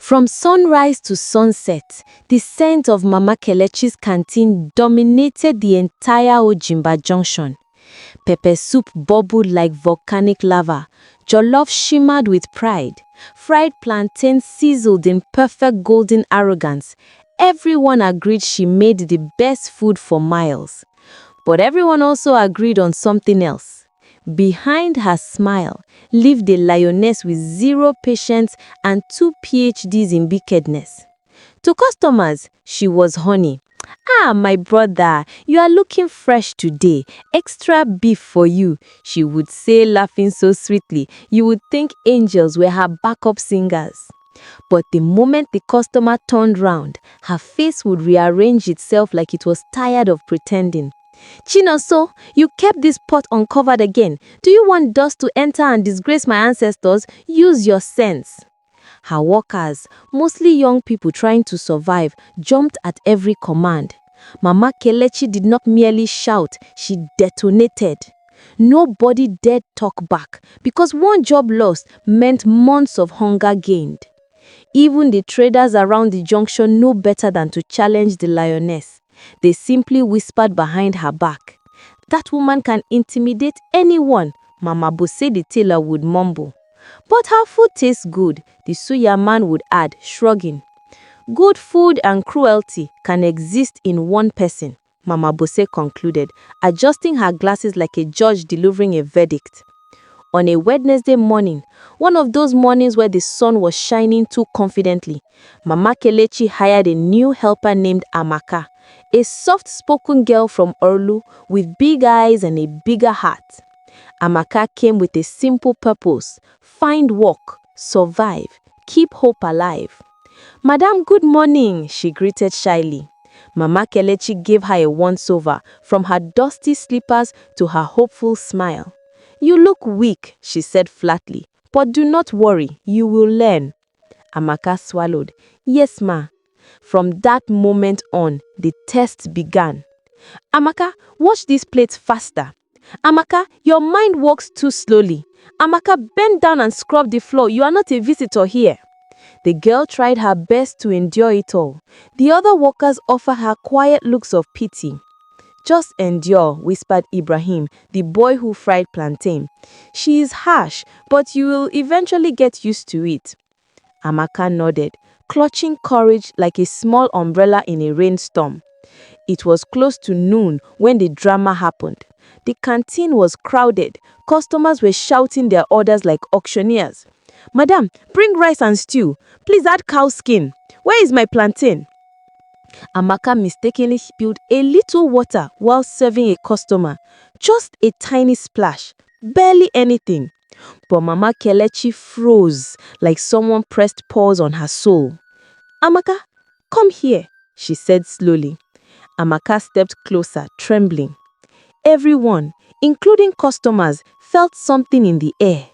From sunrise to sunset, the scent of Mama Kelechi's canteen dominated the entire Ojimba junction. Pepper soup bubbled like volcanic lava, jollof shimmered with pride, fried plantain sizzled in perfect golden arrogance. Everyone agreed she made the best food for miles. But everyone also agreed on something else. Behind her smile lived a lioness with 0 patience and 2 PhDs in wickedness. To customers, she was honey. "Ah, my brother, you are looking fresh today. Extra beef for you," she would say, laughing so sweetly, you would think angels were her backup singers. But the moment the customer turned round, her face would rearrange itself like it was tired of pretending. "Chinonso, you kept this pot uncovered again. Do you want dust to enter and disgrace my ancestors? Use your sense." Her workers, mostly young people trying to survive, jumped at every command. Mama Kelechi did not merely shout, she detonated. Nobody dared talk back because one job lost meant months of hunger gained. Even the traders around the junction knew better than to challenge the lioness. They simply whispered behind her back. "That woman can intimidate anyone," Mama Bose the tailor would mumble. "But her food tastes good," the suya man would add, shrugging. "Good food and cruelty can exist in one person," Mama Bose concluded, adjusting her glasses like a judge delivering a verdict. On a Wednesday morning, one of those mornings where the sun was shining too confidently, Mama Kelechi hired a new helper named Amaka, a soft-spoken girl from Orlu with big eyes and a bigger heart. Amaka came with a simple purpose: find work, survive, keep hope alive. "Madam, good morning," she greeted shyly. Mama Kelechi gave her a once-over, from her dusty slippers to her hopeful smile. "You look weak," she said flatly, "but do not worry, you will learn." Amaka swallowed. "Yes, ma." From that moment on, the test began. "Amaka, wash these plates faster." "Amaka, your mind works too slowly." "Amaka, bend down and scrub the floor. You are not a visitor here." The girl tried her best to endure it all. The other workers offered her quiet looks of pity. "Just endure," whispered Ibrahim, the boy who fried plantain. "She is harsh, but you will eventually get used to it." Amaka nodded, clutching courage like a small umbrella in a rainstorm. It was close to noon when the drama happened. The canteen was crowded. Customers were shouting their orders like auctioneers. "Madam, bring rice and stew. Please add cow skin. Where is my plantain?" Amaka mistakenly spilled a little water while serving a customer. Just a tiny splash, barely anything. But Mama Kelechi froze like someone pressed pause on her soul. "Amaka, come here," she said slowly. Amaka stepped closer, trembling. Everyone, including customers, felt something in the air.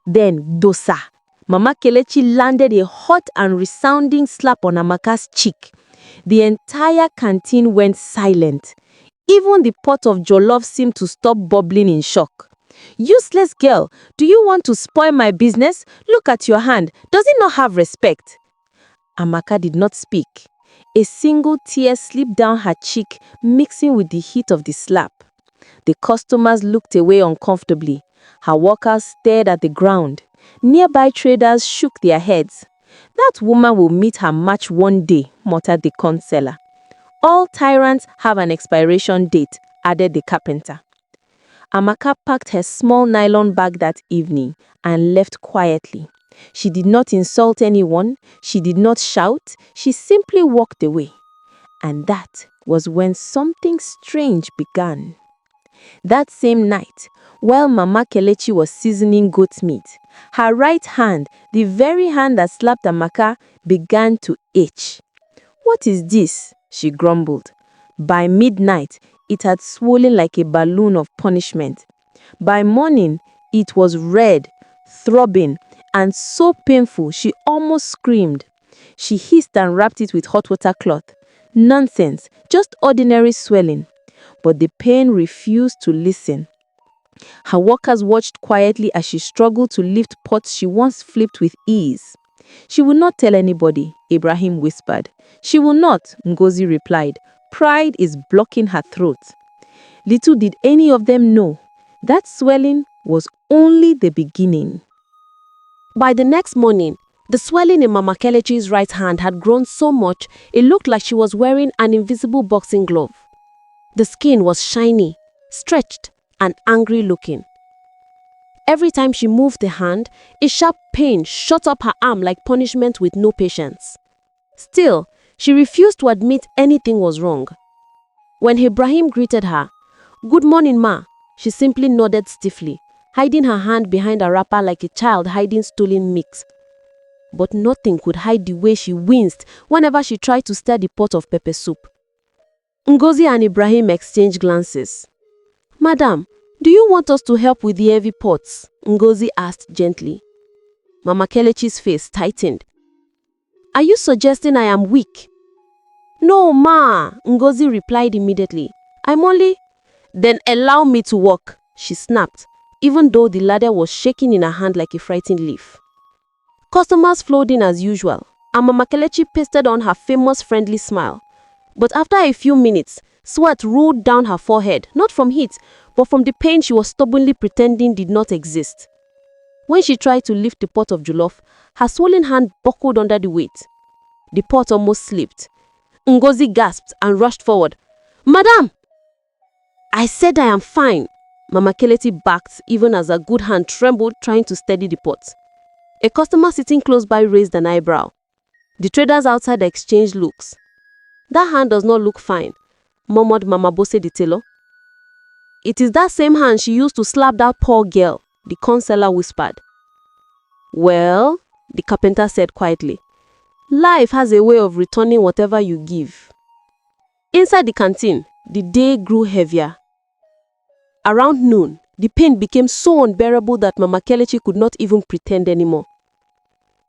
Then, dosa. Mama Kelechi landed a hot and resounding slap on Amaka's cheek. The entire canteen went silent. Even the pot of jollof seemed to stop bubbling in shock. "Useless girl, do you want to spoil my business? Look at your hand. Does it not have respect?" Amaka did not speak. A single tear slipped down her cheek, mixing with the heat of the slap. The customers looked away uncomfortably. Her workers stared at the ground. Nearby traders shook their heads. "That woman will meet her match one day," muttered the corn seller. "All tyrants have an expiration date," added the carpenter. Amaka packed her small nylon bag that evening and left quietly. She did not insult anyone. She did not shout. She simply walked away. And that was when something strange began. That same night, while Mama Kelechi was seasoning goat's meat, her right hand, the very hand that slapped Amaka, began to itch. "What is this?" she grumbled. By midnight, it had swollen like a balloon of punishment. By morning, it was red, throbbing, and so painful she almost screamed. She hissed and wrapped it with hot water cloth. Nonsense, just ordinary swelling. But the pain refused to listen. Her workers watched quietly as she struggled to lift pots she once flipped with ease. "She will not tell anybody," Ibrahim whispered. "She will not," Ngozi replied. "Pride is blocking her throat." Little did any of them know that swelling was only the beginning. By the next morning, the swelling in Mama Kelechi's right hand had grown so much it looked like she was wearing an invisible boxing glove. The skin was shiny, stretched, and angry looking. Every time she moved the hand, a sharp pain shot up her arm like punishment with no patience. Still, she refused to admit anything was wrong. When Ibrahim greeted her, "Good morning, ma," she simply nodded stiffly, hiding her hand behind a wrapper like a child hiding stolen mix. But nothing could hide the way she winced whenever she tried to stir the pot of pepper soup. Ngozi and Ibrahim exchanged glances. "Madam, do you want us to help with the heavy pots?" Ngozi asked gently. Mama Kelechi's face tightened. "Are you suggesting I am weak?" "No, ma," Ngozi replied immediately. "I'm only—" "Then allow me to walk," she snapped, even though the ladder was shaking in her hand like a frightened leaf. Customers flowed in as usual, and Mama Kelechi pasted on her famous friendly smile. But after a few minutes, sweat rolled down her forehead, not from heat, but from the pain she was stubbornly pretending did not exist. When she tried to lift the pot of jollof, her swollen hand buckled under the weight. The pot almost slipped. Ngozi gasped and rushed forward. "Madam!" "I said I am fine." Mama Kelechi backed even as her good hand trembled trying to steady the pot. A customer sitting close by raised an eyebrow. The traders outside exchanged looks. "That hand does not look fine," murmured Mama Bose the tailor. "It is that same hand she used to slap that poor girl," the consular whispered. "Well," the carpenter said quietly, "life has a way of returning whatever you give." Inside the canteen, the day grew heavier. Around noon, the pain became so unbearable that Mama Kelechi could not even pretend anymore.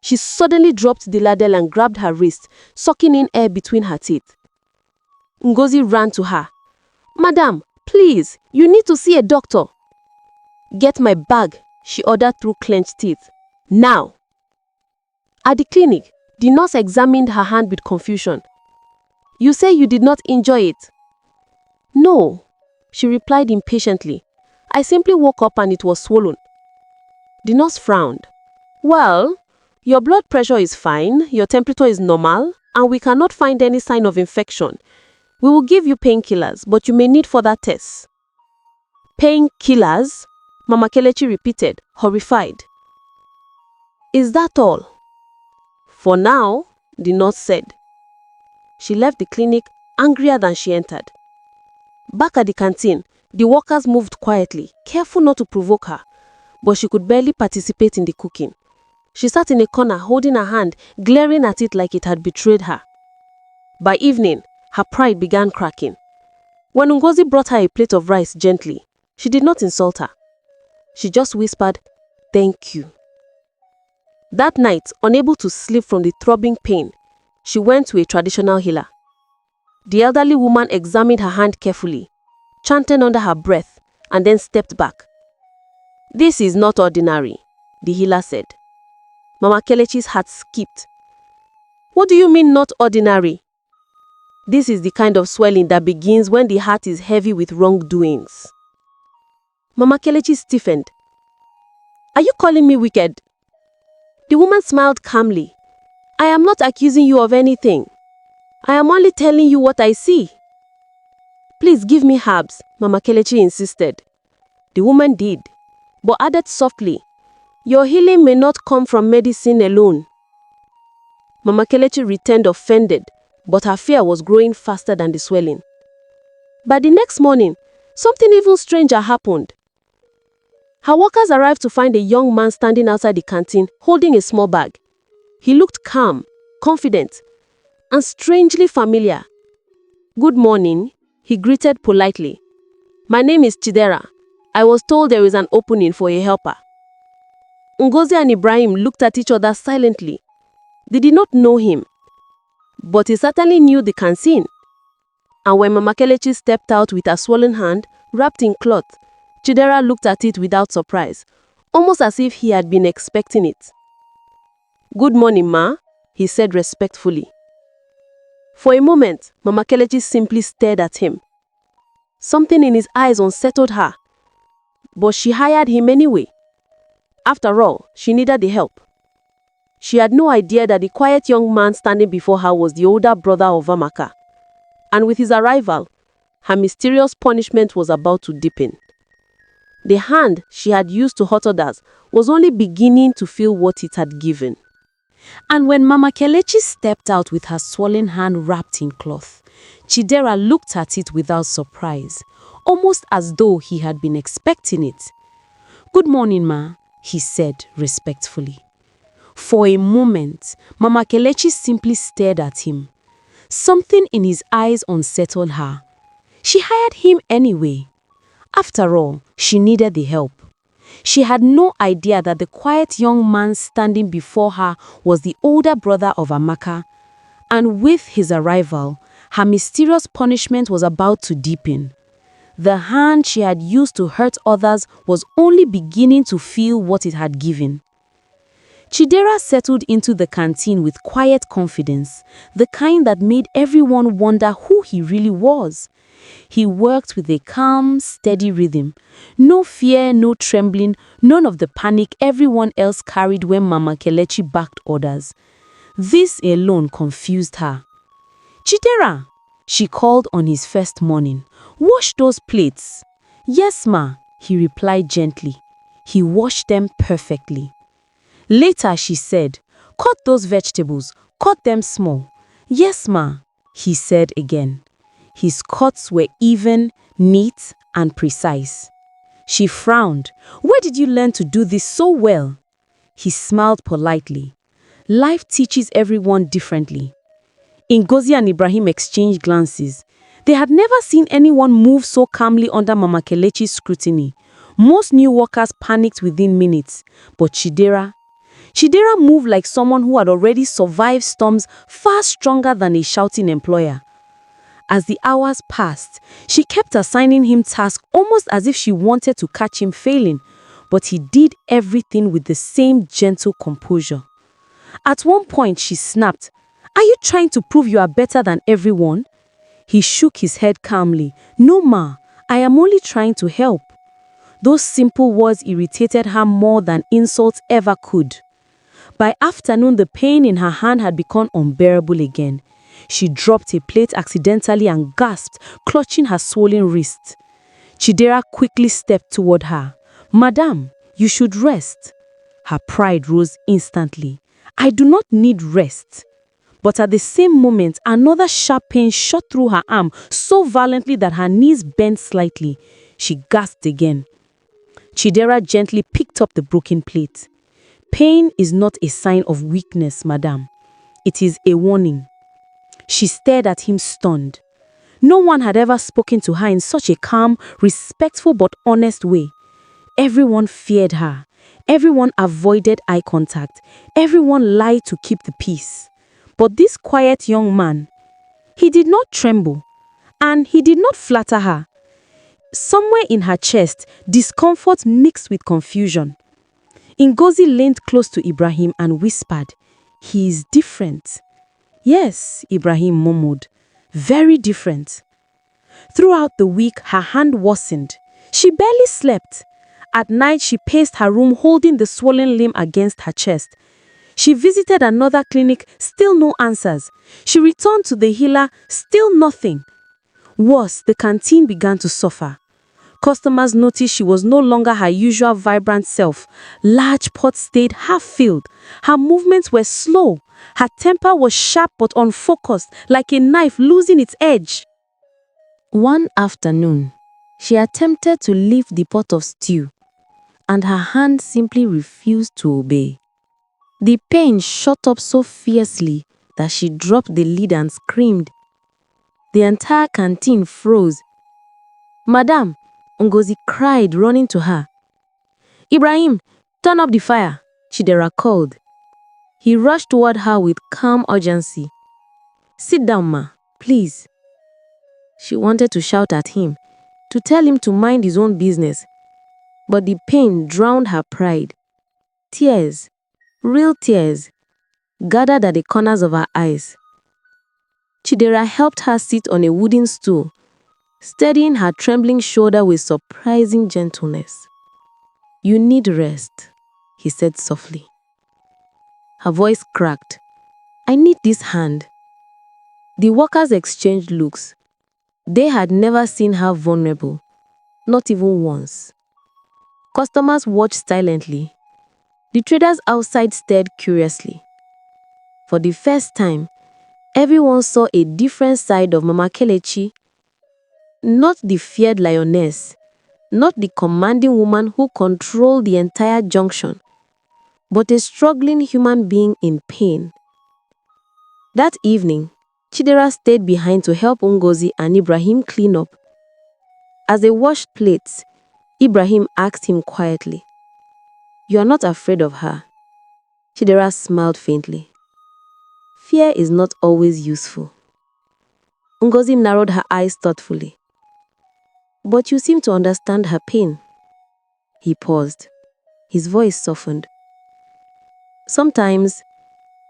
She suddenly dropped the ladle and grabbed her wrist, sucking in air between her teeth. Ngozi ran to her. "Madam, please, you need to see a doctor." "Get my bag," she ordered through clenched teeth. "Now." At the clinic, the nurse examined her hand with confusion. "You say you did not enjoy it?" "No," she replied impatiently. "I simply woke up and it was swollen." The nurse frowned. "Well, your blood pressure is fine, your temperature is normal, and we cannot find any sign of infection. We will give you painkillers, but you may need further tests." "Painkillers?" Mama Kelechi repeated, horrified. "Is that all?" "For now," the nurse said. She left the clinic angrier than she entered. Back at the canteen, the workers moved quietly, careful not to provoke her, but she could barely participate in the cooking. She sat in a corner holding her hand, glaring at it like it had betrayed her. By evening, her pride began cracking. When Ngozi brought her a plate of rice gently, she did not insult her. She just whispered, "Thank you." That night, unable to sleep from the throbbing pain, she went to a traditional healer. The elderly woman examined her hand carefully, chanting under her breath, and then stepped back. "This is not ordinary," the healer said. Mama Kelechi's heart skipped. "What do you mean not ordinary?" "This is the kind of swelling that begins when the heart is heavy with wrongdoings." Mama Kelechi stiffened. "Are you calling me wicked?" The woman smiled calmly. "I am not accusing you of anything. I am only telling you what I see." "Please give me herbs," Mama Kelechi insisted. The woman did, but added softly, "Your healing may not come from medicine alone." Mama Kelechi returned offended, but her fear was growing faster than the swelling. By the next morning, something even stranger happened. Her workers arrived to find a young man standing outside the canteen holding a small bag. He looked calm, confident, and strangely familiar. "Good morning," he greeted politely. "My name is Chidera. I was told there is an opening for a helper." Ngozi and Ibrahim looked at each other silently. They did not know him, but he certainly knew the canteen. And when Mama Kelechi stepped out with her swollen hand, wrapped in cloth, Chidera looked at it without surprise, almost as if he had been expecting it. "Good morning, Ma," he said respectfully. For a moment, Mama Kelechi simply stared at him. Something in his eyes unsettled her, but she hired him anyway. After all, she needed the help. She had no idea that the quiet young man standing before her was the older brother of Amaka. And with his arrival, her mysterious punishment was about to deepen. The hand she had used to hurt others was only beginning to feel what it had given. And when Mama Kelechi stepped out with her swollen hand wrapped in cloth, Chidera looked at it without surprise, almost as though he had been expecting it. "Good morning, Ma," he said respectfully. For a moment, Mama Kelechi simply stared at him. Something in his eyes unsettled her. She hired him anyway. After all, she needed the help. She had no idea that the quiet young man standing before her was the older brother of Amaka, and with his arrival, her mysterious punishment was about to deepen. The hand she had used to hurt others was only beginning to feel what it had given. Chidera settled into the canteen with quiet confidence, the kind that made everyone wonder who he really was. He worked with a calm, steady rhythm. No fear, no trembling, none of the panic everyone else carried when Mama Kelechi backed orders. This alone confused her. "Chidera," she called on his first morning. "Wash those plates." "Yes, ma," he replied gently. He washed them perfectly. Later she said, "Cut those vegetables, cut them small." "Yes, ma," he said again. His cuts were even, neat, and precise. She frowned. "Where did you learn to do this so well?" He smiled politely. Life teaches everyone differently. Ngozi and Ibrahim exchanged glances. They had never seen anyone move so calmly under Mama Kelechi's scrutiny. Most new workers panicked within minutes, but Chidera moved like someone who had already survived storms far stronger than a shouting employer. As the hours passed, she kept assigning him tasks almost as if she wanted to catch him failing, but he did everything with the same gentle composure. At one point, she snapped, "Are you trying to prove you are better than everyone?" He shook his head calmly. "No, ma, I am only trying to help." Those simple words irritated her more than insults ever could. By afternoon, the pain in her hand had become unbearable again. She dropped a plate accidentally and gasped, clutching her swollen wrist. Chidera quickly stepped toward her. "Madam, you should rest." Her pride rose instantly. "I do not need rest." But at the same moment, another sharp pain shot through her arm so violently that her knees bent slightly. She gasped again. Chidera gently picked up the broken plate. "Pain is not a sign of weakness, madam. It is a warning." She stared at him stunned. No one had ever spoken to her in such a calm, respectful but honest way. Everyone feared her. Everyone avoided eye contact. Everyone lied to keep the peace. But this quiet young man, he did not tremble, and he did not flatter her. Somewhere in her chest, discomfort mixed with confusion. Ngozi leaned close to Ibrahim and whispered, "He is different." "Yes," Ibrahim murmured, "very different." Throughout the week, her hand worsened. She barely slept. At night, she paced her room holding the swollen limb against her chest. She visited another clinic, still no answers. She returned to the healer, still nothing. Worse, the canteen began to suffer. Customers noticed she was no longer her usual vibrant self. Large pots stayed half-filled. Her movements were slow. Her temper was sharp but unfocused, like a knife losing its edge. One afternoon, she attempted to lift the pot of stew, and her hand simply refused to obey. The pain shot up so fiercely that she dropped the lid and screamed. The entire canteen froze. "Madam," Ngozi cried, running to her. "Ibrahim, turn up the fire," Chidera called. He rushed toward her with calm urgency. "Sit down, ma, please." She wanted to shout at him, to tell him to mind his own business, but the pain drowned her pride. Tears, real tears, gathered at the corners of her eyes. Chidera helped her sit on a wooden stool, steadying her trembling shoulder with surprising gentleness. "You need rest," he said softly. Her voice cracked. "I need this hand." The workers exchanged looks. They had never seen her vulnerable, not even once. Customers watched silently. The traders outside stared curiously. For the first time, everyone saw a different side of Mama Kelechi. Not the feared lioness, not the commanding woman who controlled the entire junction, but a struggling human being in pain. That evening, Chidera stayed behind to help Ngozi and Ibrahim clean up. As they washed plates, Ibrahim asked him quietly, "You are not afraid of her?" Chidera smiled faintly. "Fear is not always useful." Ngozi narrowed her eyes thoughtfully. "But you seem to understand her pain." He paused. His voice softened. "Sometimes,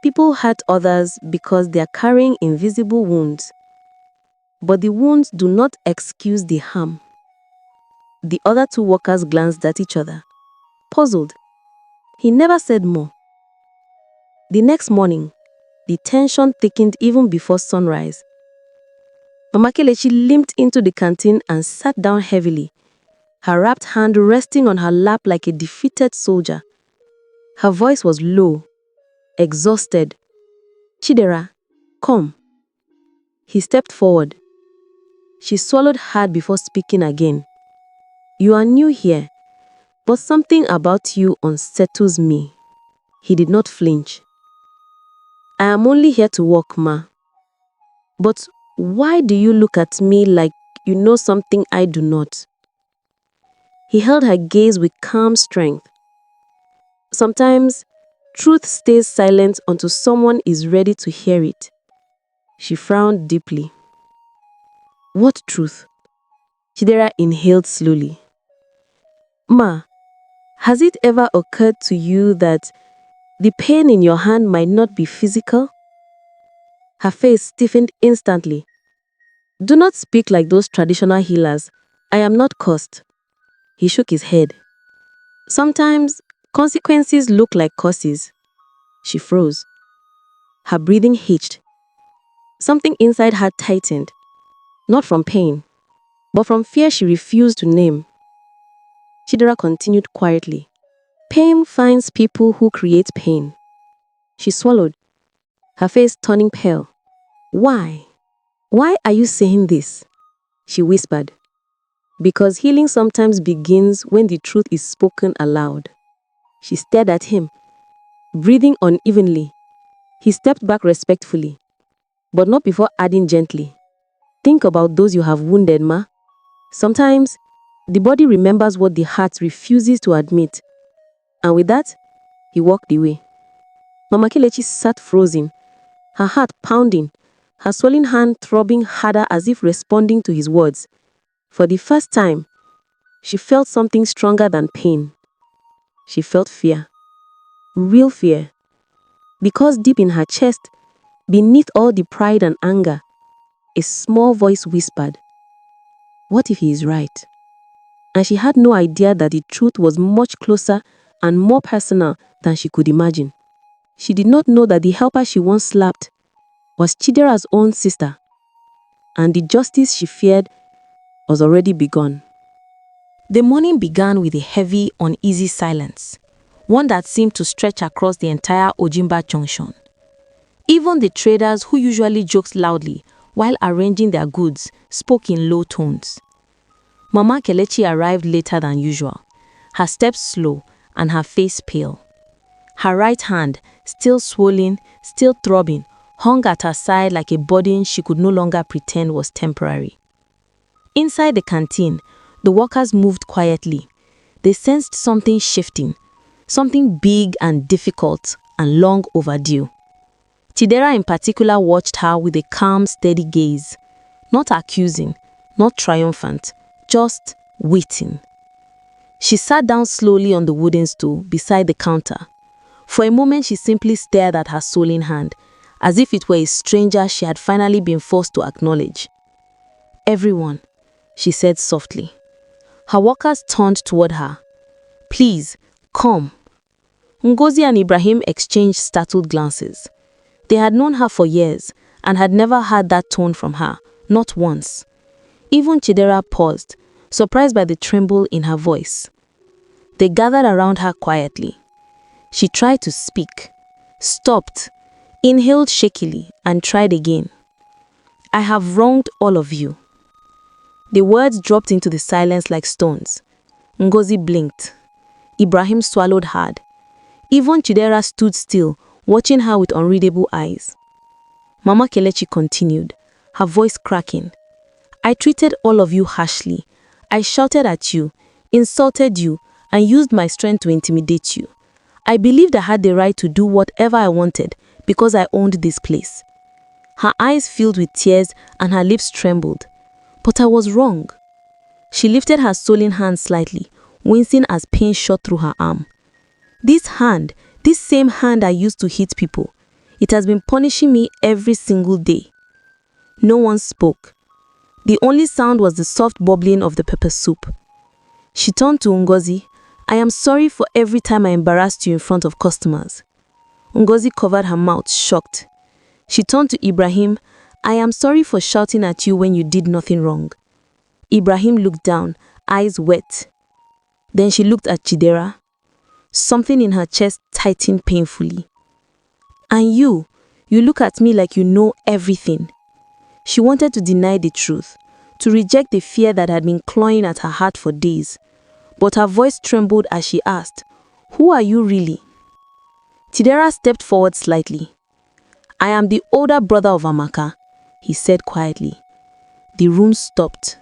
people hurt others because they are carrying invisible wounds. But the wounds do not excuse the harm." The other two workers glanced at each other, puzzled. He never said more. The next morning, the tension thickened even before sunrise. Mama Kelechi limped into the canteen and sat down heavily, her wrapped hand resting on her lap like a defeated soldier. Her voice was low, exhausted. "Chidera, come." He stepped forward. She swallowed hard before speaking again. "You are new here, but something about you unsettles me." He did not flinch. "I am only here to work, Ma. But why do you look at me like you know something I do not?" He held her gaze with calm strength. "Sometimes, truth stays silent until someone is ready to hear it." She frowned deeply. "What truth?" Chidera inhaled slowly. "Ma, has it ever occurred to you that the pain in your hand might not be physical?" Her face stiffened instantly. "Do not speak like those traditional healers. I am not cursed." He shook his head. "Sometimes, consequences look like causes." She froze. Her breathing hitched. Something inside her tightened, not from pain, but from fear she refused to name. Chidera continued quietly. "Pain finds people who create pain." She swallowed, her face turning pale. "Why? Why are you saying this?" She whispered. "Because healing sometimes begins when the truth is spoken aloud." She stared at him, breathing unevenly. He stepped back respectfully, but not before adding gently, "Think about those you have wounded, Ma. Sometimes, the body remembers what the heart refuses to admit." And with that, he walked away. Mama Kelechi sat frozen, her heart pounding, her swelling hand throbbing harder as if responding to his words. For the first time, she felt something stronger than pain. She felt fear. Real fear. Because deep in her chest, beneath all the pride and anger, a small voice whispered, "What if he is right?" And she had no idea that the truth was much closer and more personal than she could imagine. She did not know that the helper she once slapped was Chidera's own sister, and the justice she feared was already begun. The morning began with a heavy, uneasy silence, one that seemed to stretch across the entire Ojimba junction. Even the traders who usually joked loudly while arranging their goods spoke in low tones. Mama Kelechi arrived later than usual, her steps slow and her face pale. Her right hand, still swollen, still throbbing, hung at her side like a burden she could no longer pretend was temporary. Inside the canteen, the workers moved quietly. They sensed something shifting, something big and difficult and long overdue. Chidera in particular watched her with a calm, steady gaze, not accusing, not triumphant, just waiting. She sat down slowly on the wooden stool beside the counter. For a moment, she simply stared at her swollen hand, as if it were a stranger she had finally been forced to acknowledge. "Everyone," she said softly. Her workers turned toward her. "Please, come." Ngozi and Ibrahim exchanged startled glances. They had known her for years and had never heard that tone from her, not once. Even Chidera paused, surprised by the tremble in her voice. They gathered around her quietly. She tried to speak, stopped, inhaled shakily, and tried again. "I have wronged all of you." The words dropped into the silence like stones. Ngozi blinked. Ibrahim swallowed hard. Even Chidera stood still, watching her with unreadable eyes. Mama Kelechi continued, her voice cracking. "I treated all of you harshly. I shouted at you, insulted you, and used my strength to intimidate you. I believed I had the right to do whatever I wanted because I owned this place." Her eyes filled with tears and her lips trembled. But I was wrong. She lifted her swollen hand slightly, wincing as pain shot through her arm. This hand, this same hand I used to hit people, it has been punishing me every single day. No one spoke. The only sound was the soft bubbling of the pepper soup. She turned to Ngozi. "I am sorry for every time I embarrassed you in front of customers." Ngozi covered her mouth, shocked. She turned to Ibrahim. "I am sorry for shouting at you when you did nothing wrong." Ibrahim looked down, eyes wet. Then she looked at Chidera. Something in her chest tightened painfully. "And you look at me like you know everything." She wanted to deny the truth, to reject the fear that had been clawing at her heart for days. But her voice trembled as she asked, "Who are you really?" Chidera stepped forward slightly. "I am the older brother of Amaka," he said quietly. The room stopped.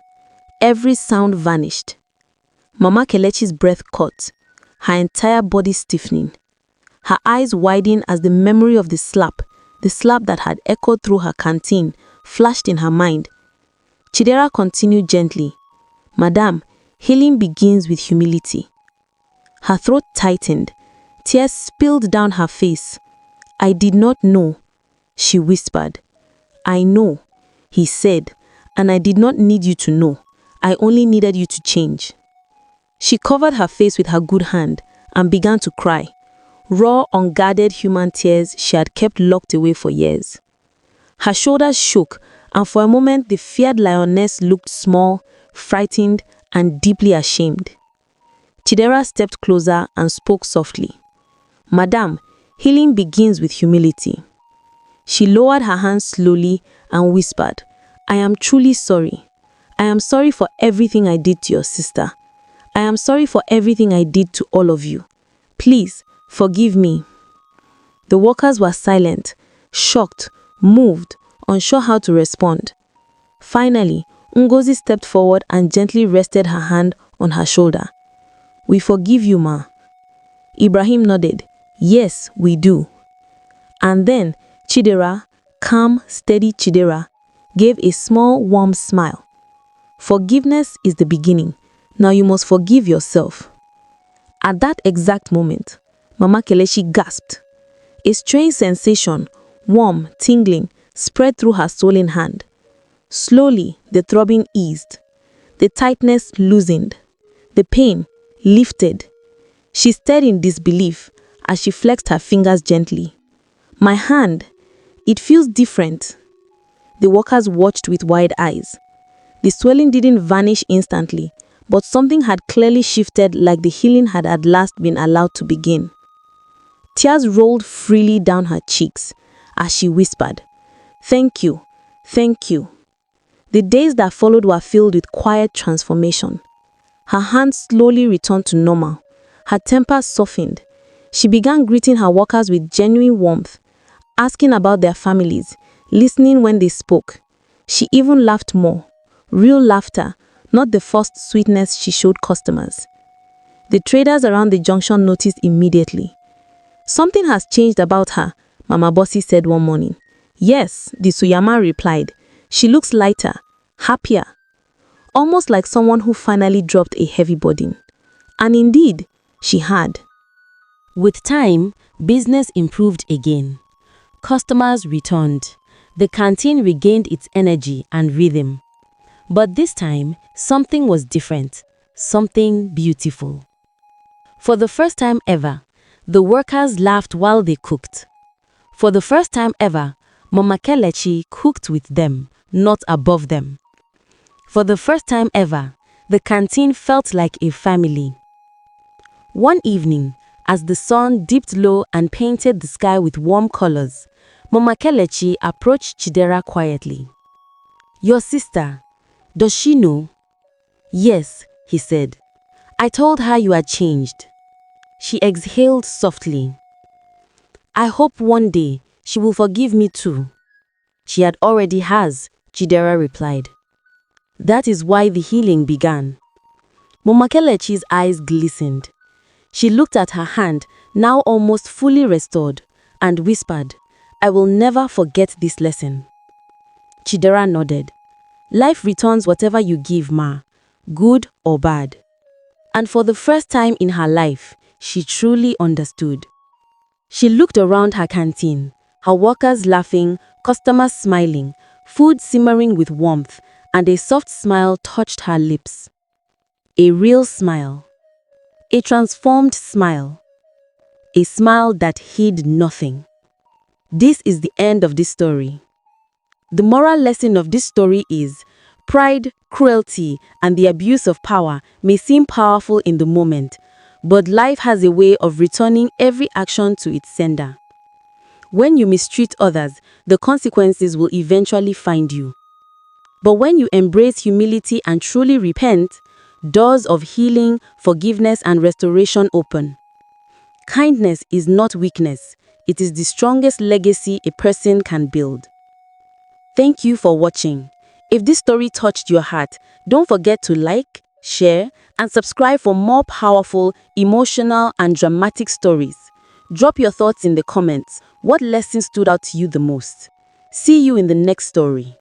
Every sound vanished. Mama Kelechi's breath caught, her entire body stiffening. Her eyes widened as the memory of the slap that had echoed through her canteen, flashed in her mind. Chidera continued gently, "Madam, healing begins with humility." Her throat tightened. Tears spilled down her face. "I did not know," she whispered. "I know," he said, "and I did not need you to know. I only needed you to change." She covered her face with her good hand and began to cry. Raw, unguarded human tears she had kept locked away for years. Her shoulders shook, and for a moment the feared lioness looked small, frightened, and deeply ashamed. Chidera stepped closer and spoke softly. "Madam, healing begins with humility." She lowered her hands slowly and whispered, "I am truly sorry. I am sorry for everything I did to your sister. I am sorry for everything I did to all of you. Please, forgive me." The workers were silent, shocked, moved, unsure how to respond. Finally, Ngozi stepped forward and gently rested her hand on her shoulder. "We forgive you, Ma." Ibrahim nodded. "Yes, we do." And then Chidera, calm, steady Chidera, gave a small, warm smile. "Forgiveness is the beginning. Now you must forgive yourself." At that exact moment, Mama Kelechi gasped. A strange sensation, warm, tingling, spread through her swollen hand. Slowly, the throbbing eased. The tightness loosened. The pain lifted. She stared in disbelief as she flexed her fingers gently. "My hand, it feels different." The workers watched with wide eyes. The swelling didn't vanish instantly, but something had clearly shifted, like the healing had at last been allowed to begin. Tears rolled freely down her cheeks as she whispered, "Thank you, thank you." The days that followed were filled with quiet transformation. Her hands slowly returned to normal. Her temper softened. She began greeting her workers with genuine warmth, asking about their families, listening when they spoke. She even laughed more. Real laughter, not the forced sweetness she showed customers. The traders around the junction noticed immediately. "Something has changed about her," Mama Bossy said one morning. "Yes," the Suyama replied. "She looks lighter, happier, almost like someone who finally dropped a heavy burden." And indeed, she had. With time, Business improved again. Customers returned. The canteen regained its energy and rhythm. But this time, something was different, something beautiful. For the first time ever, the workers laughed while they cooked. For the first time ever, Mama Kelechi cooked with them, not above them. For the first time ever, the canteen felt like a family. One evening, as the sun dipped low and painted the sky with warm colors, Mama Kelechi approached Chidera quietly. "Your sister, does she know?" "Yes," he said. "I told her you had changed." She exhaled softly. "I hope one day she will forgive me too." "She had already has," Chidera replied. That is why the healing began. Mama Kelechi's eyes glistened. She looked at her hand, now almost fully restored, and whispered, "I will never forget this lesson." Chidera nodded. "Life returns whatever you give, Ma, good or bad." And for the first time in her life, she truly understood. She looked around her canteen, her workers laughing, customers smiling, food simmering with warmth, and a soft smile touched her lips. A real smile. A transformed smile. A smile that hid nothing. This is the end of this story. The moral lesson of this story is: pride, cruelty, and the abuse of power may seem powerful in the moment, but life has a way of returning every action to its sender. When you mistreat others, the consequences will eventually find you. But when you embrace humility and truly repent, doors of healing, forgiveness, and restoration open. Kindness is not weakness. It is the strongest legacy a person can build. Thank you for watching. If this story touched your heart, don't forget to like, share, and subscribe for more powerful, emotional, and dramatic stories. Drop your thoughts in the comments. What lesson stood out to you the most? See you in the next story.